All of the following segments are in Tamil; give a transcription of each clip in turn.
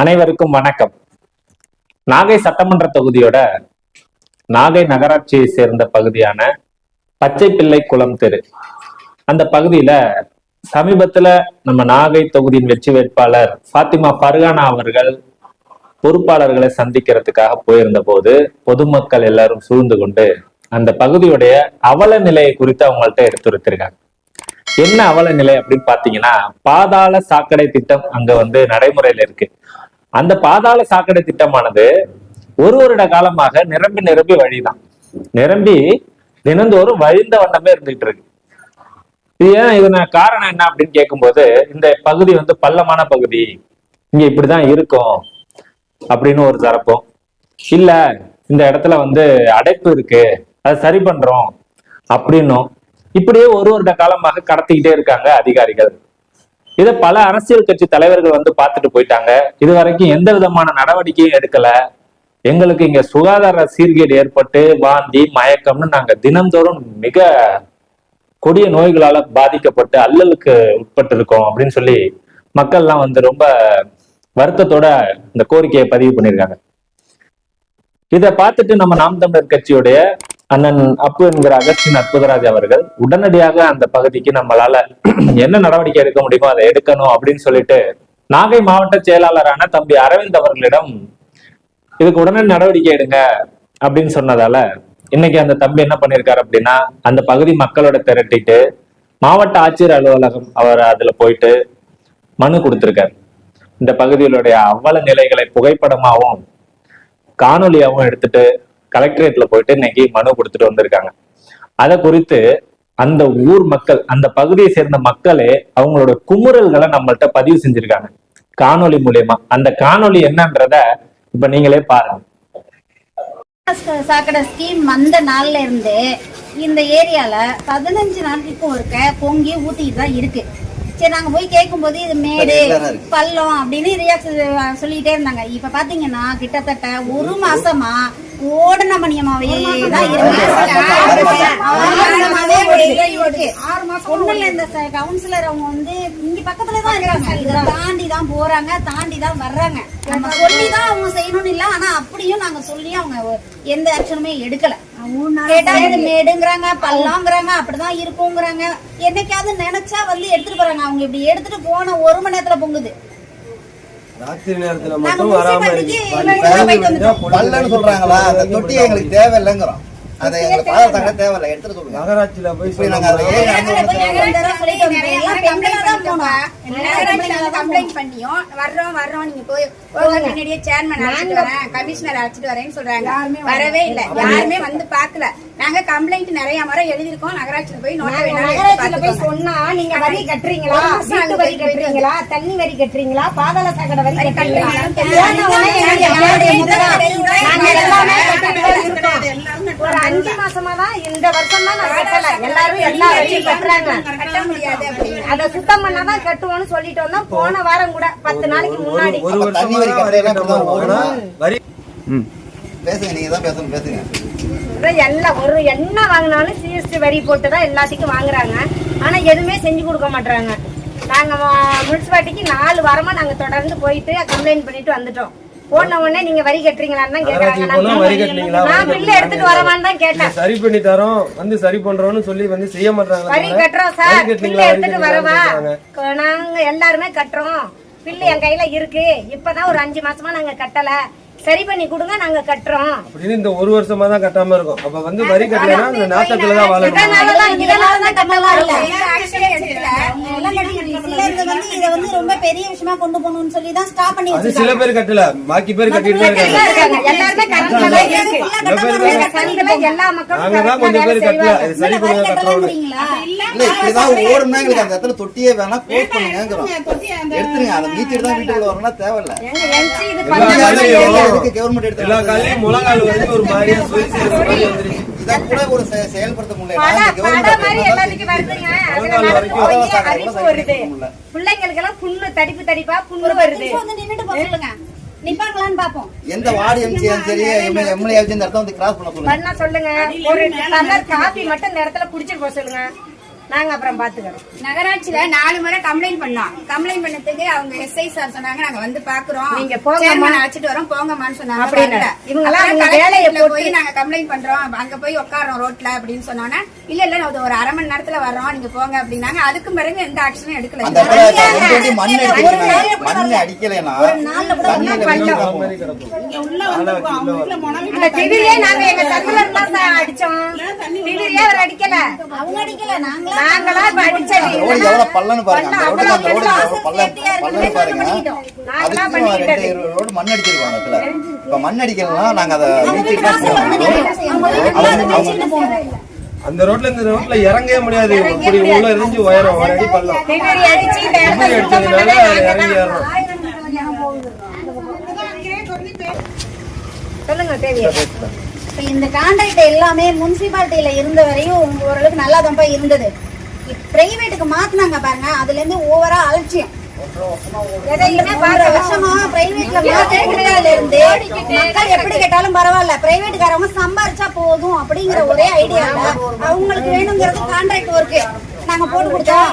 அனைவருக்கும் வணக்கம். நாகை சட்டமன்ற தொகுதியோட நாகை நகராட்சியை சேர்ந்த பகுதியான பச்சை பிள்ளை குளம் தெரு, அந்த பகுதியில சமீபத்துல நம்ம நாகை தொகுதியின் வெற்றி வேட்பாளர் ஃபாத்திமா ஃபர்கானா அவர்கள் பொறுப்பாளர்களை சந்திக்கிறதுக்காக போயிருந்த போது பொதுமக்கள் எல்லாரும் சூழ்ந்து கொண்டு அந்த பகுதியுடைய அவல நிலையை குறித்து அவங்கள்ட்ட எடுத்துரைத்திருக்காங்க. என்ன அவல நிலை அப்படின்னு பாத்தீங்கன்னா, பாதாள சாக்கடை திட்டம் அங்க நடைமுறையில இருக்கு. அந்த பாதாள சாக்கடை திட்டமானது ஒரு வருட காலமாக நிரம்பி வழிதான், நிரம்பி தினந்தோறும் வழிந்த வண்ணமே இருந்துகிட்டு இருக்கு. இது ஏன், இதன காரணம் என்ன அப்படின்னு கேட்கும்போது, இந்த பகுதி பள்ளமான பகுதி, இங்க இப்படிதான் இருக்கும் அப்படின்னு ஒரு தரப்பும், இல்ல இந்த இடத்துல அடைப்பு இருக்கு, அதை சரி பண்றோம் அப்படின்னும், இப்படியே ஒரு வருட காலமாக கடத்திக்கிட்டே இருக்காங்க அதிகாரிகள். இதை பல அரசியல் கட்சி தலைவர்கள் பார்த்துட்டு போயிட்டாங்க. இது வரைக்கும் எந்த விதமான நடவடிக்கையும் எடுக்கல. எங்களுக்கு இங்க சுகாதார சீர்கேடு ஏற்பட்டு வாந்தி மயக்கம்னு நாங்க தினந்தோறும் மிக கொடிய நோய்களால பாதிக்கப்பட்டு அல்லலுக்கு உட்பட்டு இருக்கோம் அப்படின்னு சொல்லி மக்கள்லாம் ரொம்ப வருத்தத்தோட இந்த கோரிக்கையை பதிவு பண்ணியிருக்காங்க. இதை பார்த்துட்டு நம்ம நாம் தமிழர் கட்சியுடைய அண்ணன் அப்பு என்கிற அகஸ்டின் அற்புதராஜ் அவர்கள் உடனடியாக அந்த பகுதிக்கு நம்மளால என்ன நடவடிக்கை எடுக்க முடியுமோ அதை எடுக்கணும் அப்படின்னு சொல்லிட்டு நாகை மாவட்ட செயலாளரான தம்பி அரவிந்த் அவர்களிடம் இதுக்கு உடனே நடவடிக்கை எடுங்க அப்படின்னு சொன்னதால இன்னைக்கு அந்த தம்பி என்ன பண்ணிருக்காரு அப்படின்னா, அந்த பகுதி மக்களோட திரட்டிட்டு மாவட்ட ஆட்சியர் அலுவலகம் அவர் அதுல போயிட்டு மனு கொடுத்திருக்காரு. இந்த பகுதிகளுடைய அவல நிலைகளை புகைப்படமாகவும் காணொலியாகவும் எடுத்துட்டு கலெக்டரேட்ல போயிட்டு இன்னைக்கு மனு கொடுத்துட்டு வந்திருக்காங்க. அதை குறித்து அந்த ஊர் மக்கள், அந்த பகுதியை சேர்ந்த மக்களே அவங்களோட குமுறல்களை நம்மள்ட்ட பதிவு செஞ்சிருக்காங்க காணொலி மூலியமா. அந்த காணொலி என்னன்றத இப்ப நீங்களே பாருங்க. சாக்கடை ஸ்கீம் வந்த நாள்ல இருந்து இந்த ஏரியால 15 நாட்களுக்கும் ஒருக்க பொங்கி ஊத்திட்டு தான் இருக்கு. சரி, நாங்க போய் கேட்கும் போது இது மேடு பள்ளம் அப்படின்னு ரியாக்ஷன் சொல்லிட்டே இருந்தாங்க. இப்ப பாத்தீங்கன்னா கிட்டத்தட்ட ஒரு மாசமா ஓடன மணியமாவே தான் இருக்கு. ஒண்ணுல இந்த கவுன்சிலர் அவங்க இங்க பக்கத்துலதான் இருக்காங்க, இதை தாண்டி தான் போறாங்க, தாண்டி தான் வர்றாங்க. நம்ம சொல்லிதான் அவங்க செய்யணும்னு இல்ல, ஆனா அப்படியும் நாங்க சொல்லி அவங்க எந்த ஆக்ஷனுமே எடுக்கல. கேட்டா இது மேடுங்கிறாங்க, பல்லாங்கிறாங்க, அப்படிதான் இருக்குங்கிறாங்க. என்னைக்காவது நினைச்சா எடுத்துட்டு போறாங்க. அவங்க இப்படி எடுத்துட்டு போன ஒரு மணி நேரத்துல பொங்குது. ராத்திரி நேரத்துல மட்டும் வராம பல்லன்னு சொல்றாங்களா, அந்த தொட்டி எங்களுக்கு தேவையில்லைங்கிறோம். அதை எங்களுக்கு பாதுகாக்க தேவையில்லை, எடுத்துட்டு சொல்லுங்க. நகராட்சியில போய் கம்ப்ளைண்ட் பண்ணியும் வர்றோம் நீங்க போய் முன்னாடியே சேர்மன் அழைச்சிட்டு வரேன், கமிஷனர் அழைச்சிட்டு வரேன்னு சொல்றாங்க. வரவே இல்லை, யாருமே பாக்கல. நாங்க கம்ப்ளைண்ட் நிறைய முறை எழுதிருக்கோம். நகராட்சியில போய் நகராட்சியில போய் சொன்னா நீங்க வரி கட்டுறீங்களா, வீட்டு வரி கட்டுறீங்களா, தண்ணி வரி கட்டுறீங்களா, பாதாள சாக்கடை வரி கட்டுறீங்களா, ஒரு 5 மாசமா தான், இந்த வருஷம் தான் நான் கட்டல. எல்லாரும் எல்லா வரியும் கட்டுறாங்க, கட்ட முடியாது. அதை சுத்தம் பண்ணாதான் கட்டுவோம்னு சொல்லிட்டு வந்தோம். போன வாரம் கூட 10 நாளைக்கு முன்னாடி எல்லாம் ஒரு என்ன வாங்கினாலும் சிஎஸ்டி வரி போட்டுதான் எல்லாத்துக்கும் வாங்குறாங்க. ஆனா எதுவுமே செஞ்சு கொடுக்க மாட்டாங்க. நாங்க முனிசிபாலிட்டிக்கு 4 வாரமா நாங்க தொடர்ந்து போயிட்டு கம்ப்ளைண்ட் பண்ணிட்டு வந்துட்டோம். போன உடனே நீங்க வரி கட்டுறீங்களான்னு தான் கேக்குறாங்க. நான் பில்லு எடுத்துட்டு வரவான்னு தான் கேட்டேன். சரி பண்ணி தரோம், சரி பண்றோம்னு சொல்லி செய்ய மாட்டாங்க. வரி கட்டுறோம் சார், பில்லு எடுத்துட்டு வரவா, நாங்க எல்லாருமே கட்டுறோம், பில்லு என் கையில இருக்கு, இப்பதான் ஒரு 5 மாசமா நாங்க கட்டல, சரி பண்ணி கொடுங்க, நாங்க கட்டுறோம் அப்படின்னு இந்த ஒரு வருஷமா தான் கட்டாம இருக்கும். அப்ப வரி கட்டலைன்னா இந்த நாட்டத்துலதான் வாழணும். ரொம்ப பெரிய விஷயமா கொண்டு போகணும்னு சொல்லி தான் ஸ்டாப் பண்ணி அது சில பேர் கட்டல, பாக்கி பேர் கட்டிட்டு இருக்காங்க. எல்லா மக்களும் நாங்கதான் கொஞ்சம் பேர் கட்டல, சரி பண்ணுங்க கட்டுறோம். இல்ல இப்படிதான் ஓடுனா எங்களுக்கு அந்த இடத்துல தொட்டியே வேணா க்ளோஸ் பண்ணுங்கிறோம். எடுத்துருங்க, அதை மீட்டிட்டு தான் வீட்டுக்குள்ள வரணும்னா தேவையில்ல. எல்லா காலையும் முழங்கால் ஒரு மாதிரியா செயல்படுத்த பிள்ளைங்களுக்கெல்லாம் புண்ணு தடிப்பு தடிப்பா புண்ணு வருது. நிப்பாங்களான்னு பாப்போம். எந்த வார்டு எம்சியும் சரி எம்எல்ஏ இந்த இடத்துல கிராஸ் பண்ண சொல்லுங்க. ஒரு டம்ளர் காபி மட்டும் இந்த இடத்துல குடிச்சிட்டு போக சொல்லுங்க. நாங்க அப்புறம் பாத்துக்கிறோம். நகராட்சியில 4 முறை கம்ப்ளைண்ட் பண்ணோம். கம்ப்ளைண்ட் பண்ணதுக்கு அவங்க எஸ்ஐ சார் சொன்னாங்க நாங்க வந்து பாக்குறோம், நீங்க போங்கம்மா. சேர்மனை அழைச்சிட்டு வரோம், போங்கம்மான்னு சொன்னாங்க. அப்படின்னு. வரல. இவங்கெல்லாம் அப்புறம் அவங்க கலெக்டர் வேலையை வீட்டுல போட்டு- போய் நாங்க கம்ப்ளைண்ட் பண்றோம், அங்க போய் உட்காரோம் ரோட்ல அப்படின்னு சொன்னோன்னே இல்ல அது ஒரு 1/2 மணி நேரத்துல வர்றோம், நீங்க போங்க அப்படின்னாங்க. அதுக்கு பிறகு எந்த ஆக்ஷனும் எடுக்கல. அந்த இடத்துல கொண்டு வந்து மண் அடிக்கணும். மண் அடிக்கலைன்னா தண்ணியில விழுந்து அந்த திடீரே நாங்க எங்க சர்க்குலர் தான் அடிச்சோம். திடீரே அவர் அடிக்கல, அவங்க அடிக்கல, நாங்களா நாங்களா இப்ப அடிச்சது. ரோடு எவ்வளவு பள்ளன்னு பாருங்க. அந்த ரோடு எவ்வளவு பள்ளன்னு பாருங்க. நாங்களா அதுக்கு பண்ணிக்கிட்டது. 2 ரோடு மண் அடிச்சிருக்கோம் இடத்துல. இப்ப மண் அடிக்கலன்னா நாங்க அதை நீட்டிட்டு தான் போகணும். அந்த ரோட்ல இந்த ரோட்ல இறங்கவே முடியாது. இப்படி உள்ள இருந்து உயரம் 1 அடி பள்ளம். திடீர் அடிச்சு இந்த இடத்த இப்படி சுத்தம் அடிச்சதுனால பண்ணவே நாங்க இறங்கி தான். ஏறோம். சொல்லுங்க தேவியா. இப்ப இந்த கான்ட்ராக்ட் எல்லாமே முனிசிபாலிட்டியில இருந்த வரையும் ஓரளவுக்கு நல்லா தான் இருந்தது. பிரைவேட்டுக்கு மாத்தினாங்க பாருங்க, அதுல இருந்து ஓவரா அலட்சியம். எதையுமே 5 வருஷமா பிரைவேட்ல மாத்தினதுல இருந்து மக்கள் எப்படி கேட்டாலும் பரவாயில்ல, பிரைவேட்டுக்காரவங்க சம்பாரிச்சா போதும் அப்படிங்கிற ஒரே ஐடியால அவங்களுக்கு வேணுங்கிறது கான்ட்ராக்ட் ஒர்க் நாங்க போட்டு கொடுத்தோம்,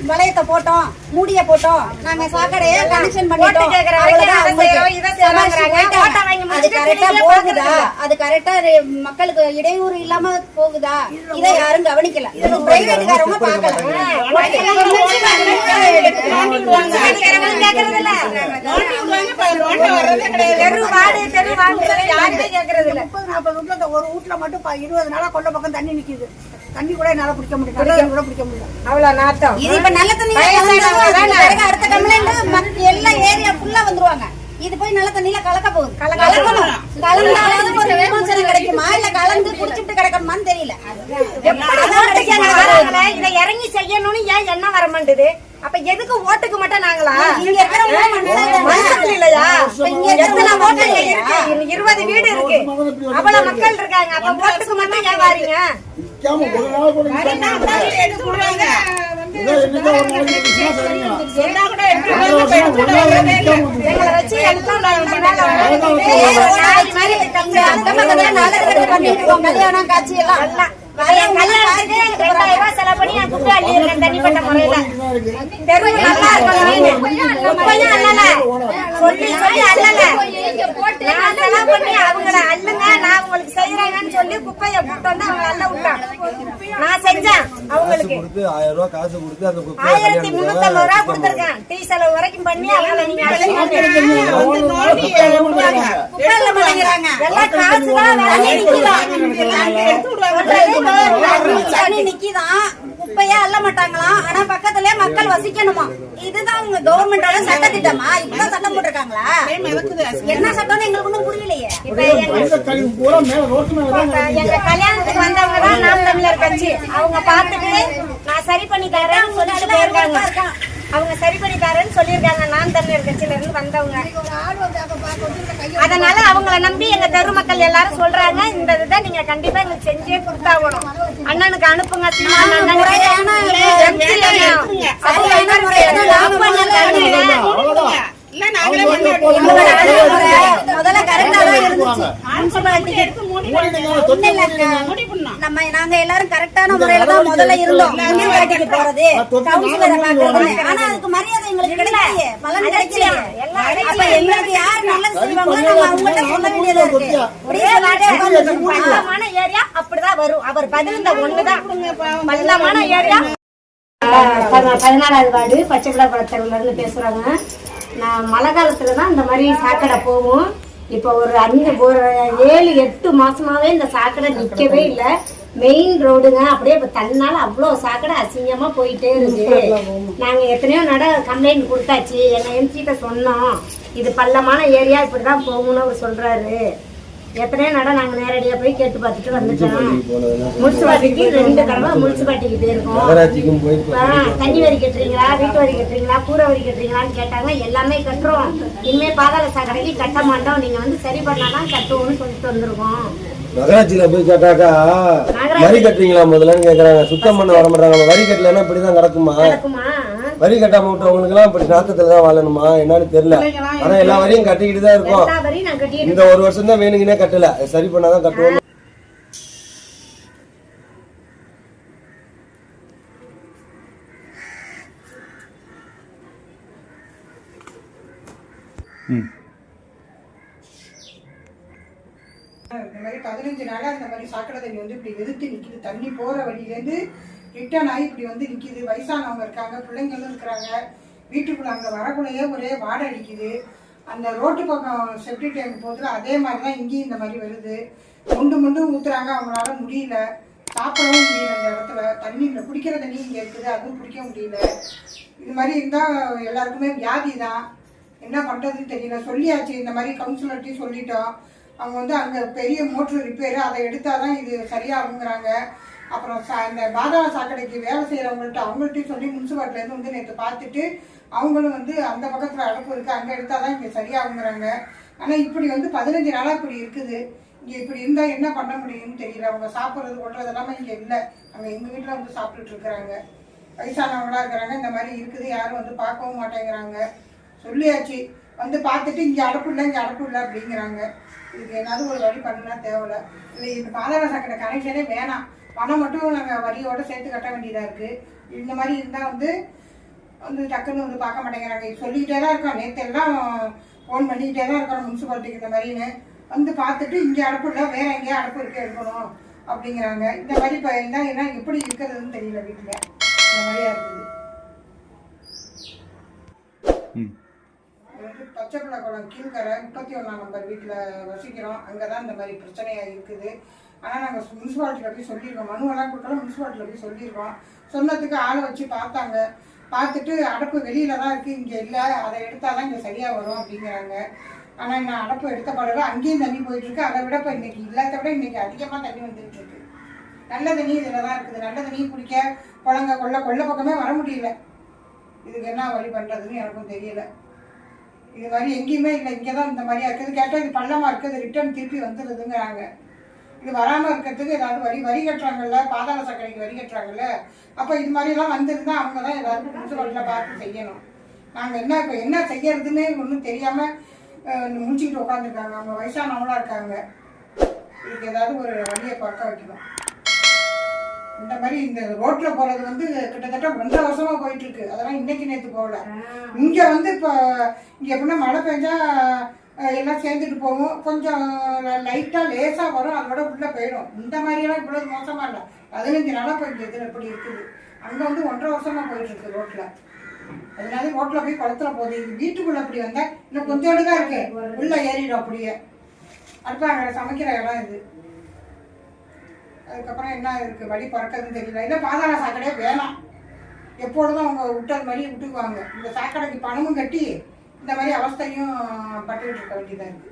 வளையத்தை போட்டோம், மூடிய போட்டோம், நாங்க சாக்கடையை கனெக்ஷன் பண்ணிட்டோம், அது கரெக்டா போகுதா, அது கரெக்டா மக்களுக்கு இடையூறு இல்லாம போகுதா, இதை யாரும் கவனிக்கல. பிரைவேட்காரவங்க பாக்கல. ஒரு வீட்டுல மட்டும் 20 நாளா கொள்ள பக்கம் தண்ணி நிக்குது. தண்ணி கூட என்னால பிடிக்க முடியல, கூட பிடிக்க முடியல. அவ்வளவு நாத்தம். இது இப்ப நல்ல தண்ணி அடுத்த கம்ப்ளைண்ட் எல்லா ஏரியா ஃபுல்லா வந்துருவாங்க. இது போய் நல்ல தண்ணியில கலக்க போகுது. கலக்கணும். கலந்தாலும் ஒரு விமோசனம் கிடைக்குமா இல்ல கலந்து குடிச்சிட்டு கிடக்கணுமான்னு தெரியல. இதை இறங்கி செய்யணும்னு ஏன் என்ன வர மாட்டேது? அப்ப எதுக்கு ஓட்டுக்கு மட்டும் நாங்களா? இங்க மனசுல இல்லையா? எத்தனை ஓட்டு இருக்கு? 20 வீடு இருக்கு, அவ்வளவு மக்கள் இருக்காங்க. அப்ப ஓட்டுக்கு மட்டும் ஏன் வாரீங்க? எங்களை வச்சு கல்யாணம் காட்சி எல்லாம் கல்யாணத்துக்கு 2000 ரூபாய் செலவு பண்ணி நான் குப்பை அள்ளி இருக்கேன் தனிப்பட்ட முறையில. தெரு நல்லா இருக்கணும், குப்பையும் அள்ளல, சொல்லி அள்ளல. நான் செலவு பண்ணி அவங்கள அள்ளுங்க, நான் உங்களுக்கு செய்யறேங்கன்னு சொல்லி குப்பையை போட்டு வந்து அவங்க அள்ள விட்டான். நான் செஞ்சேன் அவங்களுக்கு 1000 ரூபாய் காசு கொடுத்து அந்த 1350 ரூபா கொடுத்துருக்கேன். டீ செலவு வரைக்கும் பண்ணி அவங்கள நீங்க தண்ணி நிக்கிதான், குப்பையா அள்ள மாட்டாங்களாம். ஆனா பக்கத்துல மக்கள் வசிக்கணுமா. இதுதான் உங்க கவர்மெண்டோட சட்ட திட்டமா? இப்பதான் சட்டம் போட்டிருக்காங்களா? என்ன சட்டம்னு எங்களுக்கு ஒண்ணும் புரியலையே. எங்க கல்யாணத்துக்கு வந்தவங்க தான் நாம் தமிழர் கட்சி. அவங்க பார்த்துட்டு நான் சரி பண்ணி தரேன்னு சொல்லிட்டு போயிருக்காங்க. அவங்க சரி பண்ணி தரேன்னு சொல்லியிருக்காங்க நாம் தமிழர் கட்சியில இருந்து வந்தவங்க. அதனால அவங்கள நம்பி எங்க தெரு மக்கள் எல்லாரும் சொல்றாங்க, இந்த இதை நீங்க கண்டிப்பா எங்களுக்கு செஞ்சே கொடுத்தாகணும். அண்ணனுக்கு அனுப்புங்க, சீமான் அண்ணனுக்கு முதல்ல கரெக்டா தான் இருந்துச்சு. நாங்க எல்லாரும் கரெக்டான முறையில தான் முதல்ல இருந்தோம். முனிசிபாலிட்டிக்கு போறது, கவுன்சிலரை பாக்குறது. ஆனா அதுக்கு மரியாதை எங்களுக்கு கிடைக்கலையே, பலன் கிடைக்கலையே. அப்ப எங்களுக்கு யார் நல்லது செய்வாங்களோ நாங்க அவங்கள்ட்ட சொல்ல வேண்டியதா இருக்கு. பள்ளமான ஏரியா அப்படிதான் வரும். அவர் பதில் இந்த ஒண்ணுதான், பள்ளமான ஏரியா. 14வது வார்டு பச்சைக்குளப்படத்துல இருந்து பேசுறாங்க. நான் மழை காலத்துல தான் இந்த மாதிரி சாக்கடை போகும். இப்போ ஒரு 7-8 மாசமாவே இந்த சாக்கடை நிக்கவே இல்லை. மெயின் ரோடுங்க, அப்படியே இப்ப தன்னால அவ்வளவு சாக்கடை அசிங்கமா போயிட்டே இருக்கு. நாங்க எத்தனையோ கம்ப்ளைண்ட் கொடுத்தாச்சு, எங்க எம்சிட்ட சொன்னோம், இது பள்ளமான ஏரியா இப்படிதான் போகணும்னு அவர் சொல்றாரு. எத்தனையோ நாங்க நேரடியா போய் கேட்டு பார்த்துட்டு வந்துட்டோம். முனிசிபாலிட்டிக்கு 2 தடவை முனிசிபாலிட்டிக்கு போயிருக்கோம். தண்ணி வரி கட்டுறீங்களா, வீட்டு வரி கட்டுறீங்களா, கூரை வரி கட்டுறீங்களான்னு கேட்டாங்க. எல்லாமே கட்டுறோம், இனிமே பாதாள சாக்கடைக்கு கட்ட மாட்டோம், நீங்க வந்து சரி பண்ணாதான் கட்டுவோம்னு சொல்லிட்டு வந்திருக்கோம். நகராட்சியில போய் கேட்டாக்கா வரி கட்டுறீங்களா முதல்லன்னு கேக்குறாங்க. சுத்தம் பண்ண வர மாட்டாங்க. வரி கட்டலன்னா இப்படிதான் கிடக்குமா? வரி கட்டாம விட்டவங்களுக்கு எல்லாம் இப்படி நாத்தத்துலதான் வாழணுமா என்னன்னு தெரியல. ஆனா எல்லா வரியும் கட்டிக்கிட்டு தான் இருக்கோம். இந்த 1 வருஷம் தான் வேணுங்கன்னே கட்டல, சரி பண்ணாதான் கட்டுவோம். இந்த மாதிரி 15 நாளா இந்த மாதிரி சாக்கடை தண்ணி வந்து இப்படி எதிர்த்து நிக்குது. தண்ணி போற வழியிலேருந்து ரிட்டர்ன் ஆகி இப்படி வந்து நிக்குது. வயசானவங்க இருக்காங்க, பிள்ளைங்களும் இருக்கிறாங்க. வீட்டுக்குள்ள அங்க வரக்குள்ளேயே ஒரே வாடை அடிக்குது. அந்த ரோட்டு பக்கம் செப்டி டேங்க் போகுதுல அதே மாதிரிதான் இங்கேயும் இந்த மாதிரி வருது. முண்டு ஊத்துறாங்க, அவங்களால முடியல, சாப்பிடவும் முடியல. அந்த இடத்துல தண்ணி இல்லை, குடிக்கிற தண்ணி இங்க இருக்குது, அதுவும் குடிக்க முடியல. இது மாதிரி இருந்தா எல்லாருக்குமே வியாதி தான். என்ன பண்றதுன்னு தெரியல. சொல்லியாச்சு, இந்த மாதிரி கவுன்சிலர்ட்டையும் சொல்லிட்டோம். அவங்க வந்து அங்கே பெரிய மோட்ரு ரிப்பேரு, அதை எடுத்தாதான் இது சரியாகுங்கிறாங்க. அப்புறம் இந்த பாதாள சாக்கடைக்கு வேலை செய்கிறவங்கள்ட்ட அவங்கள்ட்டையும் சொல்லி முனிசிபாலிட்டிலேருந்து வந்து நேற்று பார்த்துட்டு அவங்களும் வந்து அந்த பக்கத்தில் அடப்பு இருக்குது, அங்கே எடுத்தாதான் இங்கே சரியாகுங்கிறாங்க. ஆனால் இப்படி வந்து 15 நாளாக இப்படி இருக்குது. இங்கே இப்படி இருந்தால் என்ன பண்ண முடியும்னு தெரியல. அவங்க சாப்பிட்றது கொள்றது எல்லாமே இங்கே இல்லை. அங்கே எங்கள் வீட்டில் வந்து சாப்பிட்டுட்டு இருக்கிறாங்க. வயசானவங்களா இருக்கிறாங்க. இந்த மாதிரி இருக்குது, யாரும் வந்து பார்க்கவும் மாட்டேங்கிறாங்க. சொல்லியாச்சு, வந்து பார்த்துட்டு இங்கே அடப்பு இல்லை அப்படிங்கிறாங்க. இதுக்கு ஏதாவது ஒரு வழி பண்ணினா தேவையில்ல. இல்லை இந்த பாதாள சாக்கடை கனெக்ஷனே வேணாம், பணம் மட்டும் நாங்கள் வரியோடு சேர்த்து கட்ட வேண்டியதாக இருக்குது. இந்த மாதிரி இருந்தால் வந்து டக்குன்னு வந்து பார்க்க மாட்டேங்கிறாங்க. சொல்லிக்கிட்டே தான் இருக்கோம், நேற்று எல்லாம் ஃபோன் பண்ணிக்கிட்டே தான் இருக்கிறோம் முனிசிபாலிட்டிக்கு இந்த மாதிரின்னு. வந்து பார்த்துட்டு இங்கே அடப்பு இல்லை, வேற எங்கேயா அடப்பு இருக்க எடுக்கணும் அப்படிங்கிறாங்க. இந்த மாதிரி இப்போ இருந்தால் என்ன எப்படி இருக்கிறதுன்னு தெரியல. வீட்டில் இந்த மாதிரியா இருக்குது. பச்சைப்பிள்ளை குளம் கீழ்கரை 31ஆம் நம்பர் வீட்டில் வசிக்கிறோம். அங்கே தான் இந்த மாதிரி பிரச்சனையாக இருக்குது. ஆனால் நாங்கள் முனிசிபாலிட்டியில் போய் சொல்லியிருக்கோம், மனுவெல்லாம் கொடுத்தாலும் முனிசிபாலிட்டியில் போய் சொல்லியிருக்கோம். சொன்னதுக்கு ஆளை வச்சு பார்த்தாங்க. பார்த்துட்டு அடப்பு வெளியில தான் இருக்குது, இங்கே இல்லை, அதை எடுத்தால் தான் இங்கே சரியாக வரும் அப்படிங்கிறாங்க. ஆனால் இன்னும் அடப்பு எடுத்த பிறகு அங்கேயும் தண்ணி போயிட்டுருக்கு. அதை விட இப்போ இன்னைக்கு இல்லாத விட இன்னைக்கு அதிகமாக தண்ணி வந்துட்டு இருக்கு. நல்ல தண்ணி இதில் தான் இருக்குது. நல்ல தண்ணி குடிக்க குளங்க கொள்ள பக்கமே வர முடியல. இதுக்கு என்ன வழி பண்ணுறதுன்னு எனக்கும் தெரியல. இது மாதிரி எங்கேயுமே இல்லை, இங்கே தான் இந்த மாதிரியா இருக்குது. கேட்டால் இது பள்ளமாக இருக்குது, ரிட்டர்ன் திருப்பி வந்துடுதுங்கிறாங்க. இது வராமல் இருக்கிறதுக்கு ஏதாவது வரி கட்டுறாங்கல்ல, பாதாள சாக்கடைக்கு வரி கட்டுறாங்கல்ல, அப்போ இது மாதிரிலாம் வந்திருந்தா அவங்க தான் ஏதாவது முனிசிபாலிட்டியில் பார்த்து செய்யணும். நாங்கள் என்ன இப்போ என்ன செய்யறதுன்னு ஒன்றும் தெரியாமல் முடிச்சுக்கிட்டு உட்காந்துருக்காங்க. அவங்க வயசானவங்களா இருக்காங்க. இதுக்கு ஏதாவது ஒரு வழியை பார்க்க வைக்கணும். இந்த மாதிரி இந்த ரோட்ல போறது வந்து கிட்டத்தட்ட 1.5 வருஷமா போயிட்டு இருக்கு. அதெல்லாம் இன்னைக்கு நேற்று போகல. இங்க வந்து இப்போ இங்க எப்படின்னா மழை பெஞ்சா எல்லாம் சேர்ந்துட்டு போகும், கொஞ்சம் லைட்டா லேசா வரும், அதோட உள்ள போயிடும். இந்த மாதிரியெல்லாம் இவ்வளவு மோசமா இல்லை. 15 நாளா போயிட்டு இதுல இப்படி இருக்குது. அங்க வந்து 1.5 வருஷமா போயிட்டு இருக்கு ரோட்ல. அதனால ரோட்ல போய் குளத்துல போகுது. இது வீட்டுக்குள்ள அப்படி வந்தா இன்னும் கொஞ்சோடு தான் இருக்கு, உள்ள ஏறிடும் அப்படியே. அடுப்பாங்க சமைக்கிற இடம் இது. அதுக்கப்புறம் என்ன இருக்கு வழி பிறக்கிறதுன்னு தெரியல. இல்லை பாதாள சாக்கடையே வேணாம், எப்பொழுதும் அவங்க விட்டது மாதிரி விட்டுக்குவாங்க. இந்த சாக்கடைக்கு பணமும் கட்டி இந்த மாதிரி அவஸ்தையும் பட்டுக்கிட்டு இருக்க வேண்டியதாக இருக்குது.